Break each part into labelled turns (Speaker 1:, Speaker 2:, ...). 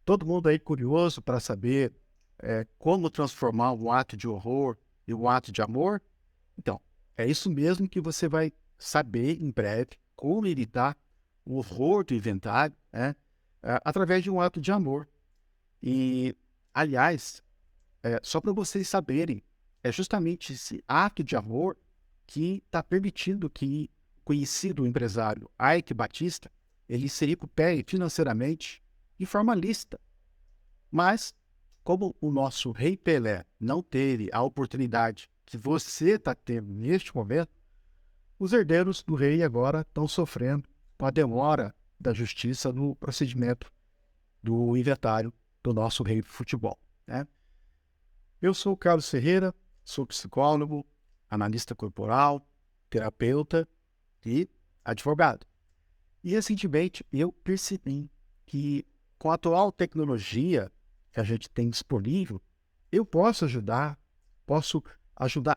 Speaker 1: Todo mundo aí curioso para saber como transformar um ato de horror em um ato de amor? Então, é isso mesmo que você vai saber em breve como evitar o horror do inventário, né, através de um ato de amor. E, aliás, só para vocês saberem, é justamente esse ato de amor que está permitindo que o conhecido empresário Ike Batista ele se recupere financeiramente de forma lícita. Mas, como o nosso rei Pelé não teve a oportunidade que você está tendo neste momento, os herdeiros do rei agora estão sofrendo com a demora da justiça no procedimento do inventário do nosso rei do futebol, né? Eu sou o Carlos Ferreira, sou psicólogo, analista corporal, terapeuta e advogado. E recentemente eu percebi que com a atual tecnologia que a gente tem disponível, eu posso ajudar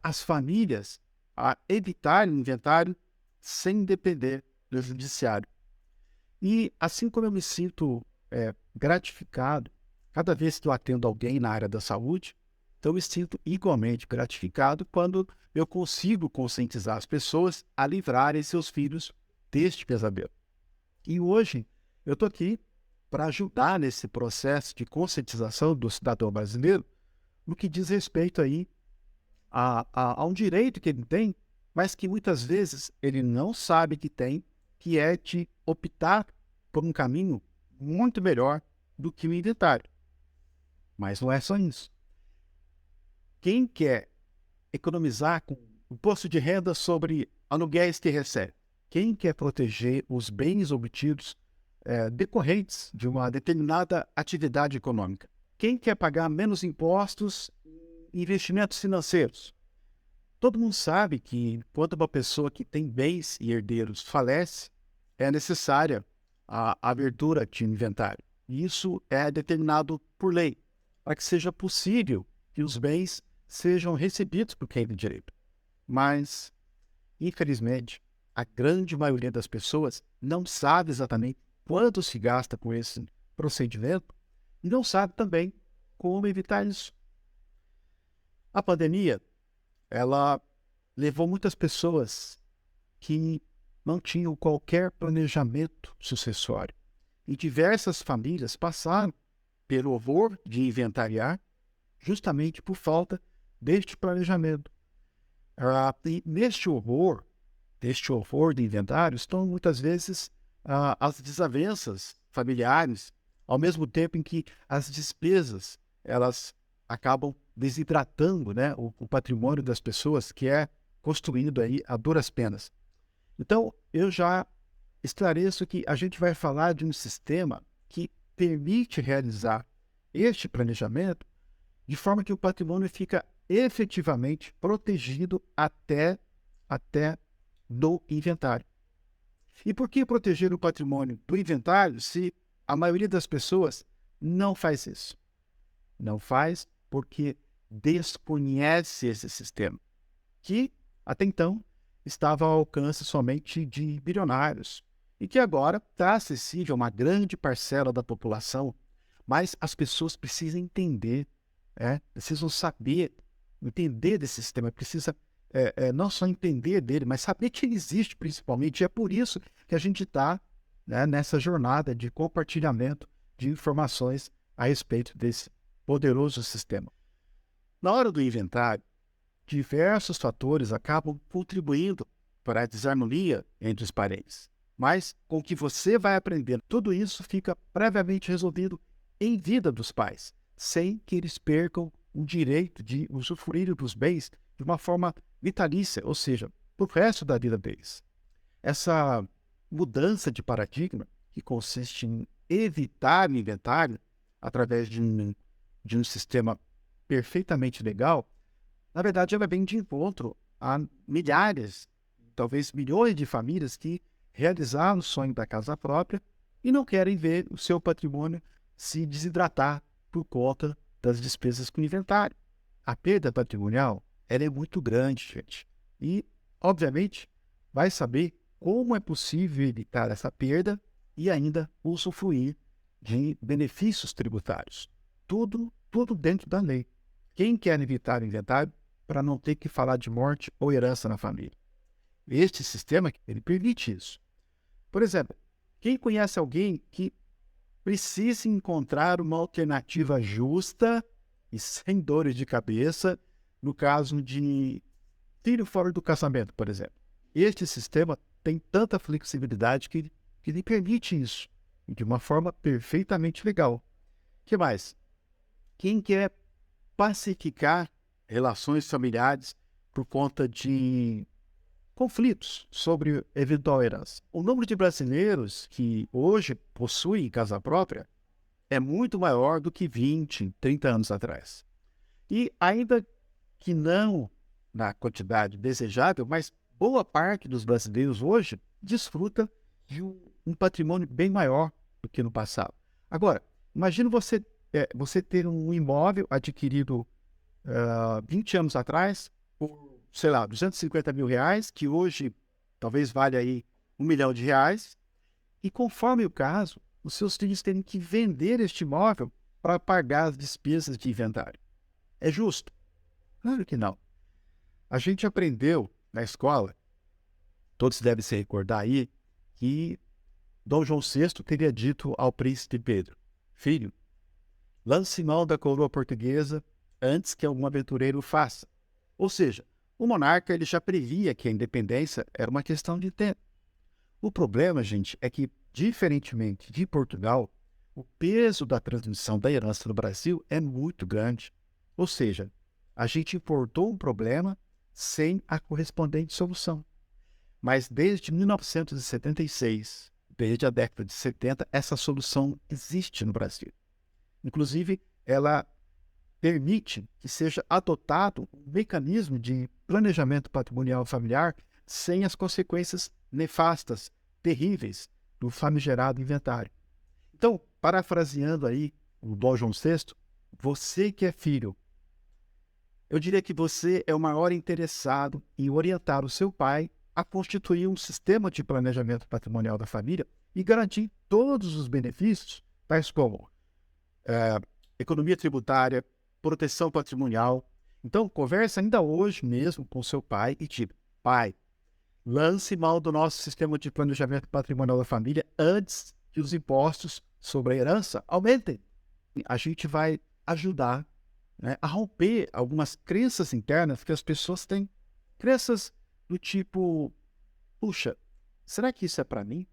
Speaker 1: as famílias a evitar o inventário sem depender do judiciário. E assim como eu me sinto gratificado cada vez que eu atendo alguém na área da saúde, então eu me sinto igualmente gratificado quando eu consigo conscientizar as pessoas a livrarem seus filhos deste pesadelo. E hoje eu estou aqui para ajudar nesse processo de conscientização do cidadão brasileiro no que diz respeito aí a um direito que ele tem, mas que muitas vezes ele não sabe que tem, que é de optar por um caminho muito melhor do que o inventário. Mas não é só isso. Quem quer economizar com o imposto de renda sobre aluguéis que recebe? Quem quer proteger os bens obtidos decorrentes de uma determinada atividade econômica? Quem quer pagar menos impostos em investimentos financeiros? Todo mundo sabe que quando uma pessoa que tem bens e herdeiros falece, é necessária a abertura de inventário. Isso é determinado por lei, para que seja possível que os bens sejam recebidos por quem tem direito. Mas, infelizmente, a grande maioria das pessoas não sabe exatamente quanto se gasta com esse procedimento e não sabe também como evitar isso. A pandemia, ela levou muitas pessoas que não tinham qualquer planejamento sucessório. E diversas famílias passaram pelo horror de inventariar justamente por falta deste planejamento. E deste horror de inventário, estão muitas vezes as desavenças familiares, ao mesmo tempo em que as despesas elas acabam desidratando, né, o patrimônio das pessoas que é construído aí a duras penas. Então, eu já esclareço que a gente vai falar de um sistema que permite realizar este planejamento de forma que o patrimônio fica efetivamente protegido até do inventário. E por que proteger o patrimônio do inventário se a maioria das pessoas não faz isso? Não faz porque desconhece esse sistema, que até então estava ao alcance somente de bilionários e que agora está acessível a uma grande parcela da população, mas as pessoas precisam entender, precisam saber, entender desse sistema, precisa não só entender dele, mas saber que ele existe principalmente. E é por isso que a gente está, né, nessa jornada de compartilhamento de informações a respeito desse poderoso sistema. Na hora do inventário, diversos fatores acabam contribuindo para a desarmonia entre os parentes. Mas com o que você vai aprender, tudo isso fica previamente resolvido em vida dos pais, sem que eles percam o direito de usufruir dos bens de uma forma vitalícia, ou seja, para o resto da vida deles. Essa mudança de paradigma, que consiste em evitar o inventário através de um sistema perfeitamente legal, na verdade, ela vem de encontro a milhares, talvez milhões de famílias que realizaram o sonho da casa própria e não querem ver o seu patrimônio se desidratar por conta das despesas com o inventário. A perda patrimonial, ela é muito grande, gente. E, obviamente, vai saber como é possível evitar essa perda e ainda usufruir de benefícios tributários. Tudo dentro da lei. Quem quer evitar o inventário para não ter que falar de morte ou herança na família? Este sistema, ele permite isso. Por exemplo, quem conhece alguém que precisa encontrar uma alternativa justa e sem dores de cabeça no caso de filho fora do casamento, por exemplo? Este sistema tem tanta flexibilidade que lhe permite isso, de uma forma perfeitamente legal. O que mais? Quem quer pacificar relações familiares por conta de conflitos sobre eventual herança. O número de brasileiros que hoje possuem casa própria é muito maior do que 20, 30 anos atrás. E ainda que não na quantidade desejável, mas boa parte dos brasileiros hoje desfruta de um patrimônio bem maior do que no passado. Agora, imagine você ter um imóvel adquirido 20 anos atrás por, sei lá, R$ 250.000, que hoje talvez valha aí R$ 1 milhão, e conforme o caso, os seus filhos terem que vender este imóvel para pagar as despesas de inventário. É justo? Claro que não. A gente aprendeu na escola, todos devem se recordar aí, que Dom João VI teria dito ao príncipe Pedro: filho, lance mão da coroa portuguesa antes que algum aventureiro o faça. Ou seja, o monarca ele já previa que a independência era uma questão de tempo. O problema, gente, é que, diferentemente de Portugal, o peso da transmissão da herança no Brasil é muito grande. Ou seja, a gente importou um problema sem a correspondente solução. Mas desde 1976, desde a década de 70, essa solução existe no Brasil. Inclusive, ela permite que seja adotado um mecanismo de planejamento patrimonial familiar sem as consequências nefastas, terríveis, do famigerado inventário. Então, parafraseando aí o Dom João VI, você que é filho, eu diria que você é o maior interessado em orientar o seu pai a constituir um sistema de planejamento patrimonial da família e garantir todos os benefícios, tais como economia tributária, proteção patrimonial. Então, converse ainda hoje mesmo com seu pai e diga: pai, lance mão do nosso sistema de planejamento patrimonial da família antes que os impostos sobre a herança aumentem. A gente vai ajudar, né, a romper algumas crenças internas que as pessoas têm. Crenças do tipo: puxa, será que isso é para mim?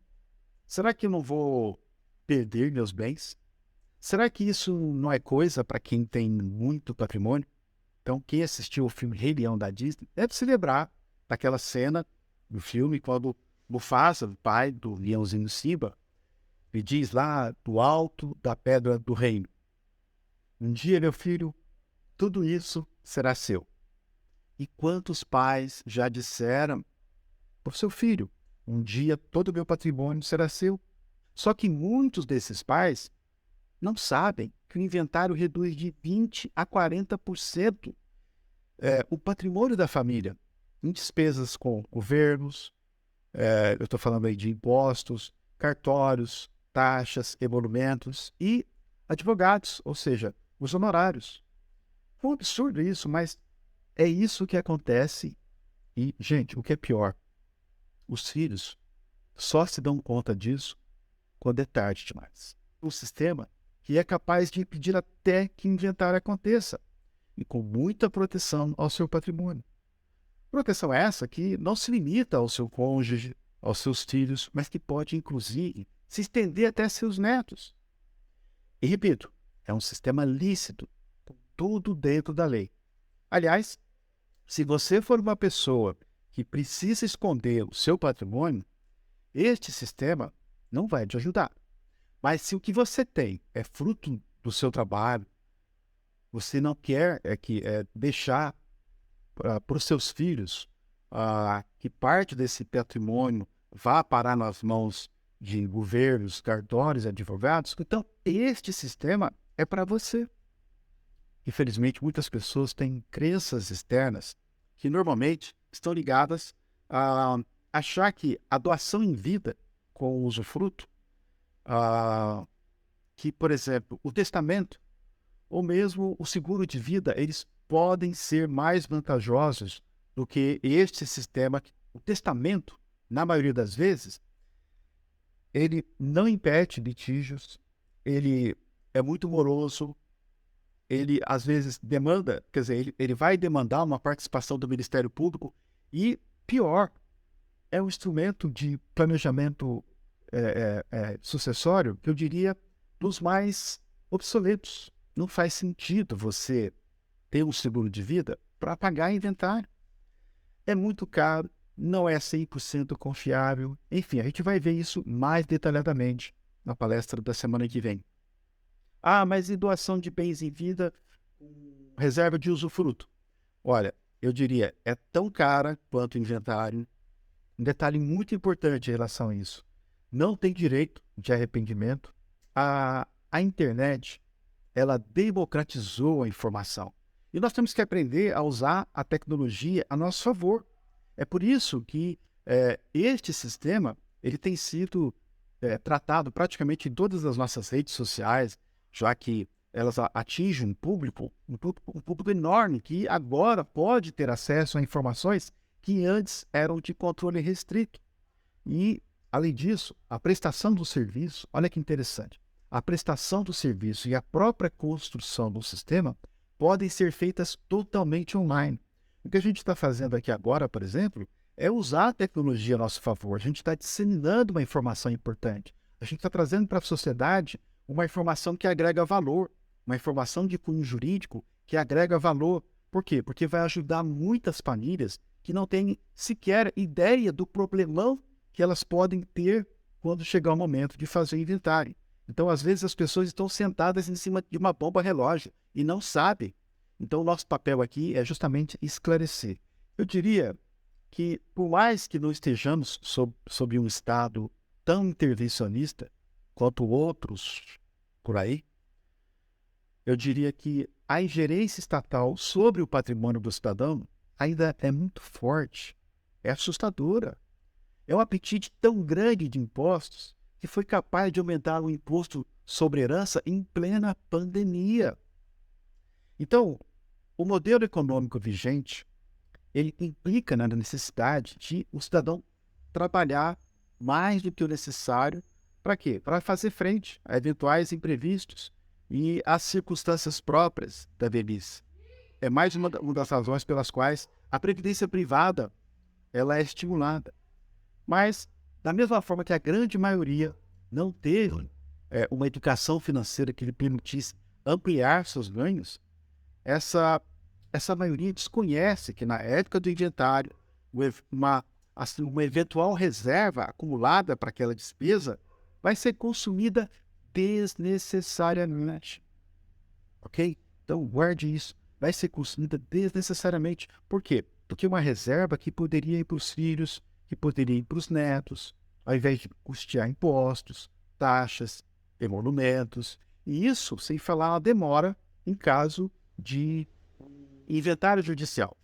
Speaker 1: Será que eu não vou perder meus bens? Será que isso não é coisa para quem tem muito patrimônio? Então, quem assistiu o filme Rei Leão da Disney deve se lembrar daquela cena do filme quando Mufasa, o pai do leãozinho Simba, lhe diz lá do alto da pedra do reino: um dia, meu filho, tudo isso será seu. E quantos pais já disseram para o seu filho: um dia todo o meu patrimônio será seu? Só que muitos desses pais não sabem que o inventário reduz de 20% a 40% o patrimônio da família em despesas com governos, eu estou falando aí de impostos, cartórios, taxas, emolumentos e advogados, ou seja, os honorários. É um absurdo isso, mas é isso que acontece. E, gente, o que é pior, os filhos só se dão conta disso quando é tarde demais. Um sistema que é capaz de impedir até que o inventário aconteça, e com muita proteção ao seu patrimônio. Proteção essa que não se limita ao seu cônjuge, aos seus filhos, mas que pode, inclusive, se estender até seus netos. E, repito, é um sistema lícito, com tudo dentro da lei. Aliás, se você for uma pessoa que precisa esconder o seu patrimônio, este sistema não vai te ajudar. Mas se o que você tem é fruto do seu trabalho, você não quer deixar para os seus filhos que parte desse patrimônio vá parar nas mãos de governos, cartórios, advogados, então este sistema é para você. Infelizmente, muitas pessoas têm crenças externas que normalmente estão ligadas a achar que a doação em vida com o usufruto que, por exemplo, o testamento ou mesmo o seguro de vida, eles podem ser mais vantajosos do que este sistema. O testamento, na maioria das vezes, ele não impede litígios, ele é muito moroso, ele às vezes demanda, quer dizer, ele vai demandar uma participação do Ministério Público e, pior, é um instrumento de planejamento sucessório, que eu diria, dos mais obsoletos. Não faz sentido você ter um seguro de vida para pagar inventário. É muito caro, não é 100% confiável. Enfim, a gente vai ver isso mais detalhadamente na palestra da semana que vem. Ah, mas e doação de bens em vida, reserva de usufruto? Olha, eu diria, é tão cara quanto o inventário. Um detalhe muito importante em relação a isso: não tem direito de arrependimento. A internet, ela democratizou a informação. E nós temos que aprender a usar a tecnologia a nosso favor. É por isso que este sistema ele tem sido tratado praticamente em todas as nossas redes sociais, já que elas atingem um público enorme que agora pode ter acesso a informações que antes eram de controle restrito. E, além disso, a prestação do serviço, olha que interessante, a prestação do serviço e a própria construção do sistema podem ser feitas totalmente online. O que a gente está fazendo aqui agora, por exemplo, é usar a tecnologia a nosso favor. A gente está disseminando uma informação importante. A gente está trazendo para a sociedade uma informação que agrega valor, uma informação de cunho jurídico que agrega valor. Por quê? Porque vai ajudar muitas famílias que não têm sequer ideia do problemão que elas podem ter quando chegar o momento de fazer o inventário. Então, às vezes, as pessoas estão sentadas em cima de uma bomba relógio e não sabem. Então, o nosso papel aqui é justamente esclarecer. Eu diria que, por mais que não estejamos sob um Estado tão intervencionista quanto outros por aí, eu diria que a ingerência estatal sobre o patrimônio do cidadão ainda é muito forte, é assustadora. É um apetite tão grande de impostos que foi capaz de aumentar o imposto sobre herança em plena pandemia. Então, o modelo econômico vigente, ele implica na necessidade de o cidadão trabalhar mais do que o necessário. Para quê? Para fazer frente a eventuais imprevistos e às circunstâncias próprias da velhice. É mais uma das razões pelas quais a previdência privada ela é estimulada. Mas, da mesma forma que a grande maioria não teve uma educação financeira que lhe permitisse ampliar seus ganhos, essa maioria desconhece que na época do inventário, uma eventual reserva acumulada para aquela despesa vai ser consumida desnecessariamente. Ok? Então, guarde isso. Vai ser consumida desnecessariamente. Por quê? Porque uma reserva que poderia ir para os filhos, que poderia ir para os netos, ao invés de custear impostos, taxas, emolumentos. E isso sem falar a demora em caso de inventário judicial.